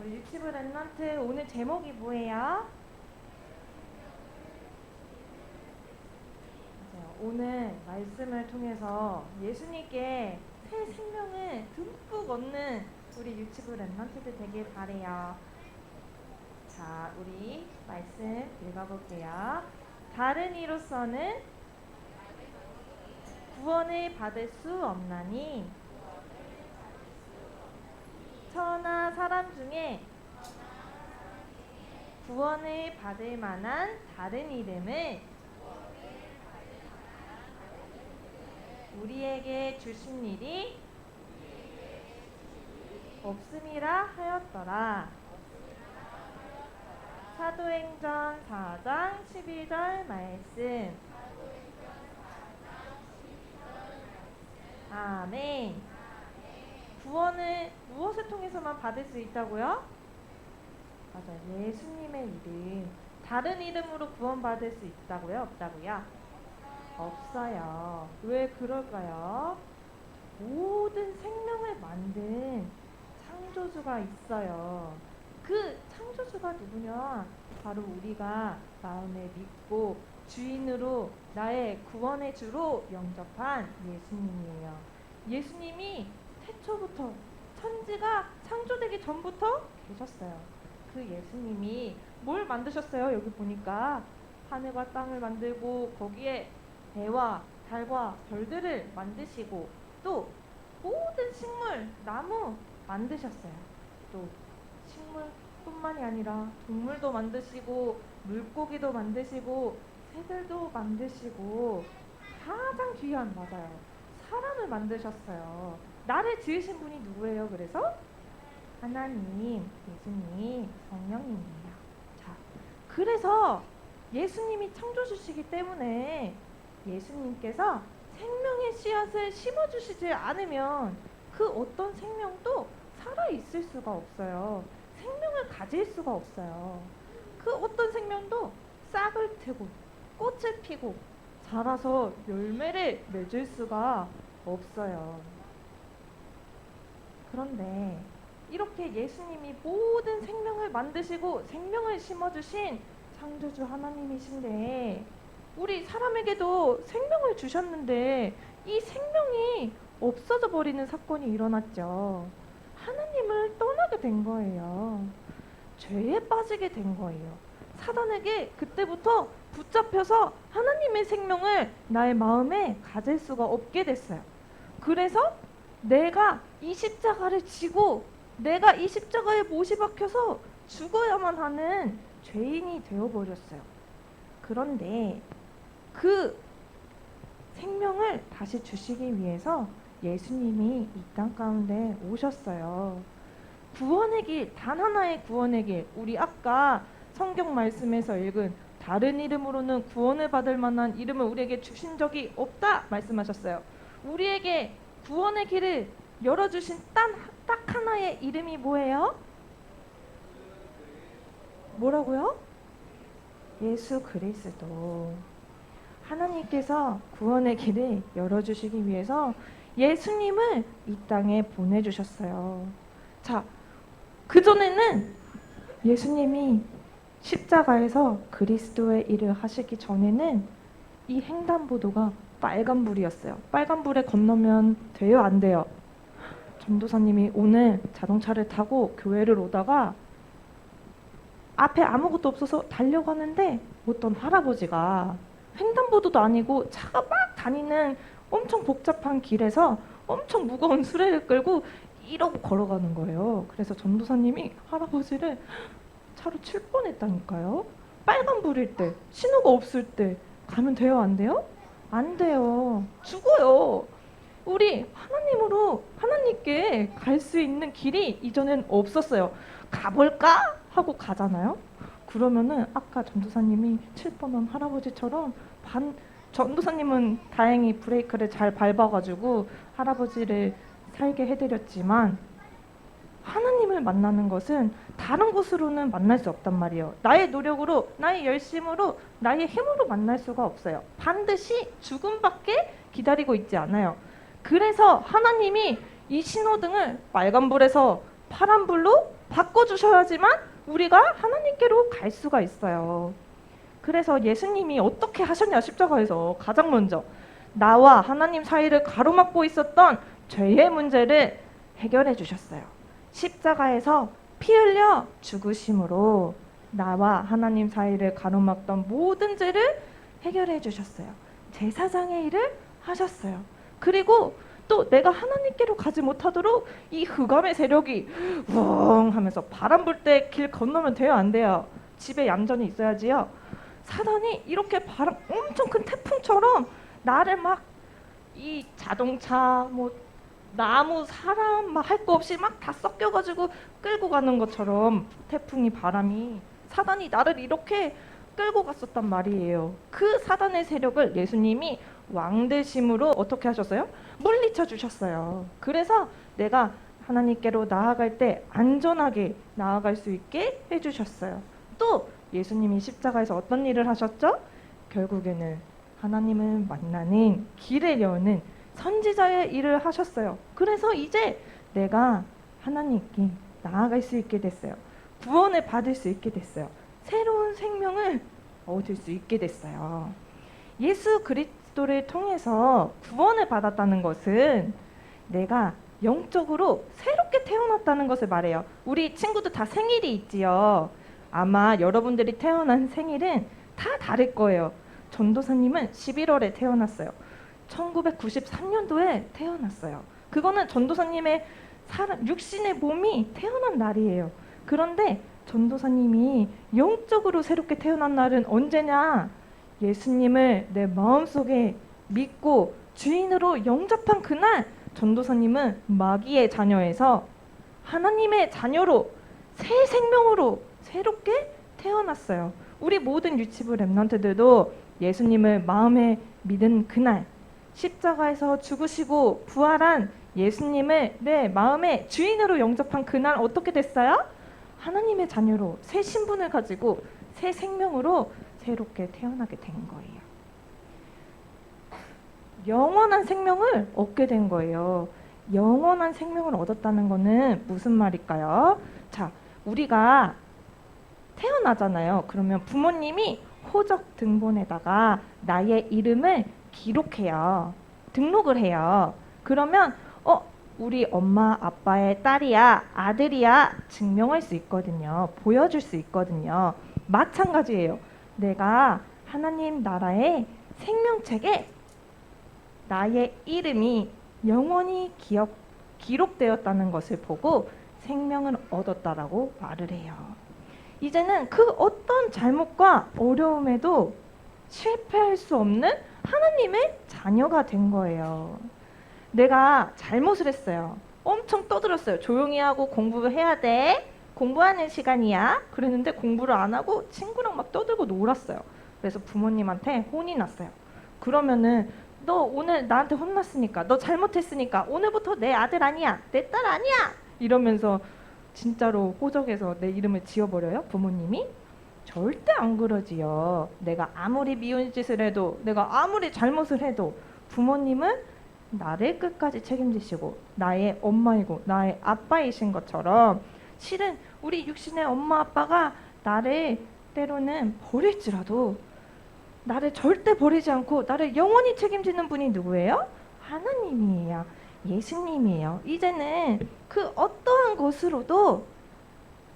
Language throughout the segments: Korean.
우리 유치부 랩런트 오늘 제목이 뭐예요? 맞아요. 오늘 말씀을 통해서 예수님께 새 생명을 듬뿍 얻는 우리 유치부 랩런트들 되길 바래요. 자, 우리 말씀 읽어볼게요. 다른 이로서는 구원을 받을 수 없나니 천하 사람 중에 구원을 받을 만한 다른 이름을 우리에게 주신 일이 없음이라 하였더라. 사도행전 4장 12절 말씀. 아멘. 구원을 무엇을 통해서만 받을 수 있다고요? 맞아요. 예수님의 이름. 다른 이름으로 구원받을 수 있다고요? 없다고요? 없어요. 왜 그럴까요? 모든 생명을 만든 창조주가 있어요. 그 창조주가 누구냐? 바로 우리가 마음에 믿고 주인으로 나의 구원의 주로 영접한 예수님이에요. 예수님이 태초부터 천지가 창조되기 전부터 계셨어요. 그 예수님이 뭘 만드셨어요? 여기 보니까 하늘과 땅을 만들고 거기에 해와 달과 별들을 만드시고 또 모든 식물, 나무 만드셨어요. 또 식물뿐만이 아니라 동물도 만드시고 물고기도 만드시고 새들도 만드시고 가장 귀한 맞아요. 사람을 만드셨어요. 나를 지으신 분이 누구예요? 그래서 하나님, 예수님, 성령님이에요. 자, 그래서 예수님이 창조주시기 때문에 예수님께서 생명의 씨앗을 심어주시지 않으면 그 어떤 생명도 살아있을 수가 없어요. 생명을 가질 수가 없어요. 그 어떤 생명도 싹을 트고 꽃을 피고 자라서 열매를 맺을 수가 없어요. 그런데 이렇게 예수님이 모든 생명을 만드시고 생명을 심어주신 창조주 하나님이신데 우리 사람에게도 생명을 주셨는데 이 생명이 없어져 버리는 사건이 일어났죠. 하나님을 떠나게 된 거예요. 죄에 빠지게 된 거예요. 사단에게 그때부터 붙잡혀서 하나님의 생명을 나의 마음에 가질 수가 없게 됐어요. 그래서 내가 이 십자가를 지고 내가 이 십자가에 못이 박혀서 죽어야만 하는 죄인이 되어버렸어요. 그런데 그 생명을 다시 주시기 위해서 예수님이 이 땅 가운데 오셨어요. 구원의 길, 단 하나의 구원의 길. 우리 아까 성경 말씀에서 읽은 다른 이름으로는 구원을 받을 만한 이름을 우리에게 주신 적이 없다 말씀하셨어요. 우리에게 구원의 길을 열어주신 딱 하나의 이름이 뭐예요? 뭐라고요? 예수 그리스도. 하나님께서 구원의 길을 열어주시기 위해서 예수님을 이 땅에 보내주셨어요. 자, 그전에는 예수님이 십자가에서 그리스도의 일을 하시기 전에는 이 횡단보도가 빨간불이었어요. 빨간불에 건너면 돼요? 안 돼요? 전도사님이 오늘 자동차를 타고 교회를 오다가 앞에 아무것도 없어서 달려가는데 어떤 할아버지가 횡단보도도 아니고 차가 막 다니는 엄청 복잡한 길에서 엄청 무거운 수레를 끌고 이러고 걸어가는 거예요. 그래서 전도사님이 할아버지를 차로 칠 뻔했다니까요. 빨간불일 때, 신호가 없을 때 가면 돼요? 안 돼요? 안 돼요. 죽어요. 우리 하나님께 갈 수 있는 길이 이전엔 없었어요. 가볼까? 하고 가잖아요. 그러면은 아까 전도사님이 칠 뻔한 할아버지처럼 전도사님은 다행히 브레이크를 잘 밟아가지고 할아버지를 살게 해드렸지만 하나님을 만나는 것은 다른 곳으로는 만날 수 없단 말이에요. 나의 노력으로, 나의 열심으로, 나의 힘으로 만날 수가 없어요. 반드시 죽음밖에 기다리고 있지 않아요. 그래서 하나님이 이 신호등을 빨간불에서 파란불로 바꿔주셔야지만 우리가 하나님께로 갈 수가 있어요. 그래서 예수님이 어떻게 하셨냐, 십자가에서 가장 먼저 나와 하나님 사이를 가로막고 있었던 죄의 문제를 해결해 주셨어요. 십자가에서 피 흘려 죽으심으로 나와 하나님 사이를 가로막던 모든 죄를 해결해 주셨어요. 제사장의 일을 하셨어요. 그리고 또 내가 하나님께로 가지 못하도록 이 흑암의 세력이 웅 하면서 바람 불 때 길 건너면 돼요, 안 돼요? 집에 얌전히 있어야지요. 사단이 이렇게 바람 엄청 큰 태풍처럼 나를 막 이 자동차 뭐 나무 사람 막 할 거 없이 막 다 섞여가지고 끌고 가는 것처럼 태풍이 바람이 사단이 나를 이렇게 끌고 갔었단 말이에요. 그 사단의 세력을 예수님이 왕 되심으로 어떻게 하셨어요? 물리쳐 주셨어요. 그래서 내가 하나님께로 나아갈 때 안전하게 나아갈 수 있게 해주셨어요. 또 예수님이 십자가에서 어떤 일을 하셨죠? 결국에는 하나님을 만나는 길을 여는 선지자의 일을 하셨어요. 그래서 이제 내가 하나님께 나아갈 수 있게 됐어요. 구원을 받을 수 있게 됐어요. 새로운 생명을 얻을 수 있게 됐어요. 예수 그리스도를 통해서 구원을 받았다는 것은 내가 영적으로 새롭게 태어났다는 것을 말해요. 우리 친구들 다 생일이 있지요. 아마 여러분들이 태어난 생일은 다 다를 거예요. 전도사님은 11월에 태어났어요. 1993년도에 태어났어요. 그거는 전도사님의 육신의 몸이 태어난 날이에요. 그런데 전도사님이 영적으로 새롭게 태어난 날은 언제냐? 예수님을 내 마음속에 믿고 주인으로 영접한 그날 전도사님은 마귀의 자녀에서 하나님의 자녀로 새 생명으로 새롭게 태어났어요. 우리 모든 유치부 렘넌트들도 예수님을 마음에 믿은 그날 십자가에서 죽으시고 부활한 예수님을 내 마음의 주인으로 영접한 그날 어떻게 됐어요? 하나님의 자녀로 새 신분을 가지고 새 생명으로 새롭게 태어나게 된 거예요. 영원한 생명을 얻게 된 거예요. 영원한 생명을 얻었다는 거는 무슨 말일까요? 자, 우리가 태어나잖아요. 그러면 부모님이 호적 등본에다가 나의 이름을 기록해요. 등록을 해요. 그러면 우리 엄마 아빠의 딸이야, 아들이야 증명할 수 있거든요. 보여줄 수 있거든요. 마찬가지예요. 내가 하나님 나라의 생명책에 나의 이름이 영원히 기록되었다는 것을 보고 생명을 얻었다라고 말을 해요. 이제는 그 어떤 잘못과 어려움에도 실패할 수 없는 하나님의 자녀가 된 거예요. 내가 잘못을 했어요. 엄청 떠들었어요. 조용히 하고 공부를 해야 돼. 공부하는 시간이야. 그랬는데 공부를 안 하고 친구랑 막 떠들고 놀았어요. 그래서 부모님한테 혼이 났어요. 그러면은 너 오늘 나한테 혼났으니까, 너 잘못했으니까 오늘부터 내 아들 아니야, 내 딸 아니야 이러면서 진짜로 호적에서 내 이름을 지워버려요? 부모님이? 절대 안 그러지요. 내가 아무리 미운 짓을 해도, 내가 아무리 잘못을 해도 부모님은 나를 끝까지 책임지시고 나의 엄마이고 나의 아빠이신 것처럼 실은 우리 육신의 엄마 아빠가 나를 때로는 버릴지라도 나를 절대 버리지 않고 나를 영원히 책임지는 분이 누구예요? 하나님이에요. 예수님이에요. 이제는 그 어떠한 것으로도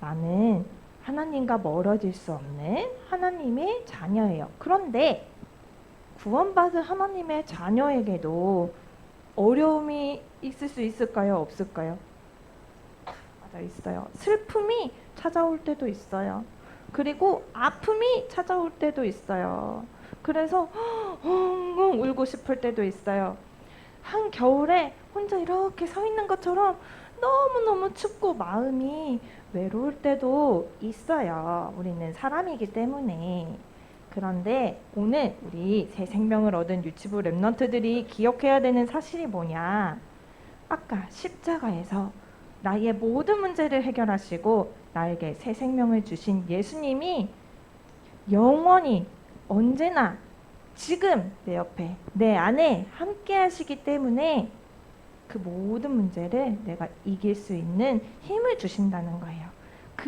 나는 하나님과 멀어질 수 없는 하나님의 자녀예요. 그런데 구원받은 하나님의 자녀에게도 어려움이 있을 수 있을까요? 없을까요? 맞아, 있어요. 슬픔이 찾아올 때도 있어요. 그리고 아픔이 찾아올 때도 있어요. 그래서 엉엉 울고 싶을 때도 있어요. 한겨울에 혼자 이렇게 서 있는 것처럼 너무너무 춥고 마음이 외로울 때도 있어요. 우리는 사람이기 때문에. 그런데 오늘 우리 새 생명을 얻은 유치부 렘넌트들이 기억해야 되는 사실이 뭐냐? 아까 십자가에서 나의 모든 문제를 해결하시고 나에게 새 생명을 주신 예수님이 영원히 언제나 지금 내 옆에 내 안에 함께 하시기 때문에 그 모든 문제를 내가 이길 수 있는 힘을 주신다는 거예요.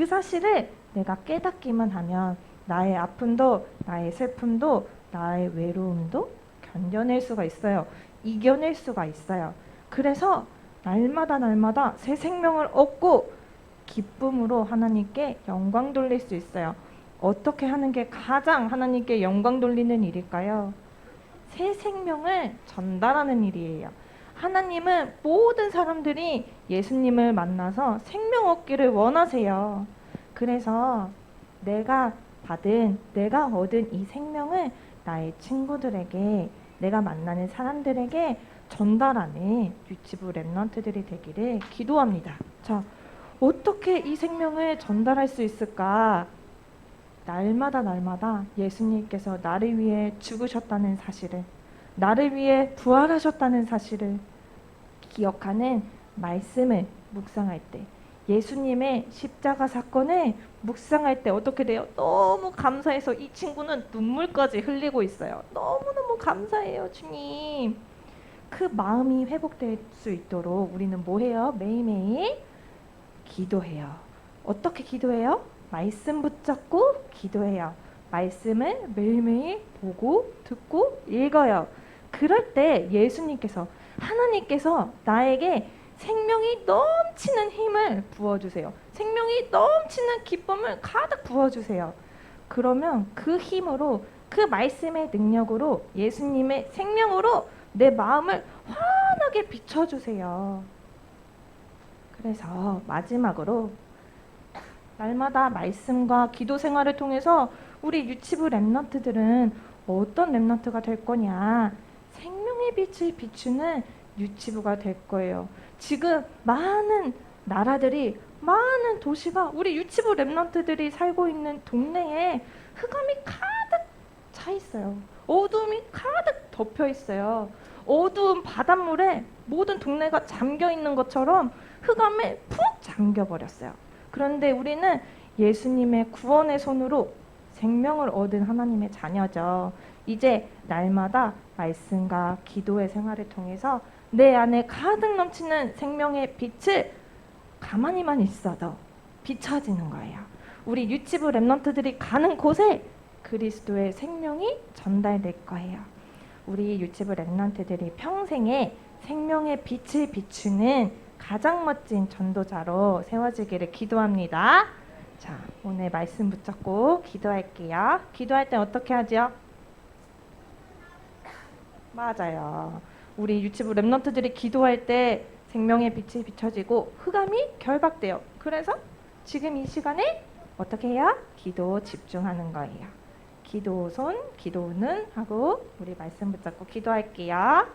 그 사실을 내가 깨닫기만 하면 나의 아픔도 나의 슬픔도 나의 외로움도 견뎌낼 수가 있어요. 이겨낼 수가 있어요. 그래서 날마다 날마다 새 생명을 얻고 기쁨으로 하나님께 영광 돌릴 수 있어요. 어떻게 하는 게 가장 하나님께 영광 돌리는 일일까요? 새 생명을 전달하는 일이에요. 하나님은 모든 사람들이 예수님을 만나서 생명 얻기를 원하세요. 그래서 내가 얻은 이 생명을 나의 친구들에게, 내가 만나는 사람들에게 전달하는 유치부 랩런트들이 되기를 기도합니다. 자, 어떻게 이 생명을 전달할 수 있을까? 날마다 날마다 예수님께서 나를 위해 죽으셨다는 사실을, 나를 위해 부활하셨다는 사실을 기억하는 말씀을 묵상할 때, 예수님의 십자가 사건을 묵상할 때 어떻게 돼요? 너무 감사해서 이 친구는 눈물까지 흘리고 있어요. 너무너무 감사해요, 주님. 그 마음이 회복될 수 있도록 우리는 뭐 해요? 매일매일 기도해요. 어떻게 기도해요? 말씀 붙잡고 기도해요. 말씀을 매일매일 보고 듣고 읽어요. 그럴 때 예수님께서, 하나님께서 나에게 생명이 넘치는 힘을 부어주세요. 생명이 넘치는 기쁨을 가득 부어주세요. 그러면 그 힘으로, 그 말씀의 능력으로, 예수님의 생명으로 내 마음을 환하게 비춰주세요. 그래서 마지막으로 날마다 말씀과 기도 생활을 통해서 우리 유치부 랩런트들은 어떤 랩런트가 될 거냐? 생명의 빛을 비추는 유치부가 될 거예요. 지금 많은 나라들이, 많은 도시가 우리 유치부 랩런트들이 살고 있는 동네에 흑암이 가득 차 있어요. 어둠이 가득 덮여 있어요. 어두운 바닷물에 모든 동네가 잠겨 있는 것처럼 흑암에 푹 잠겨 버렸어요. 그런데 우리는 예수님의 구원의 손으로 생명을 얻은 하나님의 자녀죠. 이제 날마다 말씀과 기도의 생활을 통해서 내 안에 가득 넘치는 생명의 빛을 가만히만 있어도 비춰지는 거예요. 우리 유치부 랩런트들이 가는 곳에 그리스도의 생명이 전달될 거예요. 우리 유치부 랩런트들이 평생에 생명의 빛을 비추는 가장 멋진 전도자로 세워지기를 기도합니다. 자, 오늘 말씀 붙잡고 기도할게요. 기도할 때 어떻게 하죠? 맞아요. 우리 유치부 랩런트들이 기도할 때 생명의 빛이 비춰지고 흑암이 결박돼요. 그래서 지금 이 시간에 어떻게 해요? 기도 집중하는 거예요. 기도 손, 기도 눈 하고 우리 말씀 붙잡고 기도할게요.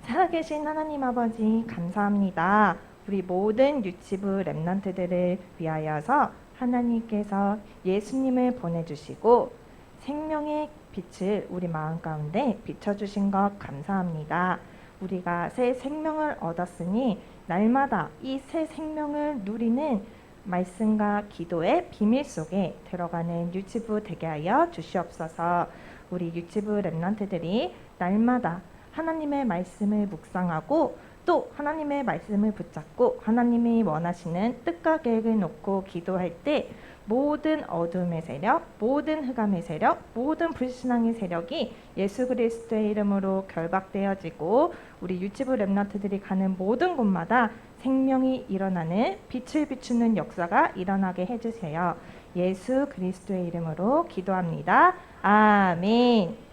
살아계신 하나님 아버지 감사합니다. 우리 모든 유치부 랩런트들을 위하여서 하나님께서 예수님을 보내주시고 생명의 빛을 우리 마음 가운데 비춰주신 것 감사합니다. 우리가 새 생명을 얻었으니 날마다 이 새 생명을 누리는 말씀과 기도의 비밀 속에 들어가는 유치부 되게 하여 주시옵소서. 우리 유치부 랩런트들이 날마다 하나님의 말씀을 묵상하고 또 하나님의 말씀을 붙잡고 하나님이 원하시는 뜻과 계획을 놓고 기도할 때 모든 어둠의 세력, 모든 흑암의 세력, 모든 불신앙의 세력이 예수 그리스도의 이름으로 결박되어지고 우리 유치부 랩런트들이 가는 모든 곳마다 생명이 일어나는 빛을 비추는 역사가 일어나게 해주세요. 예수 그리스도의 이름으로 기도합니다. 아멘.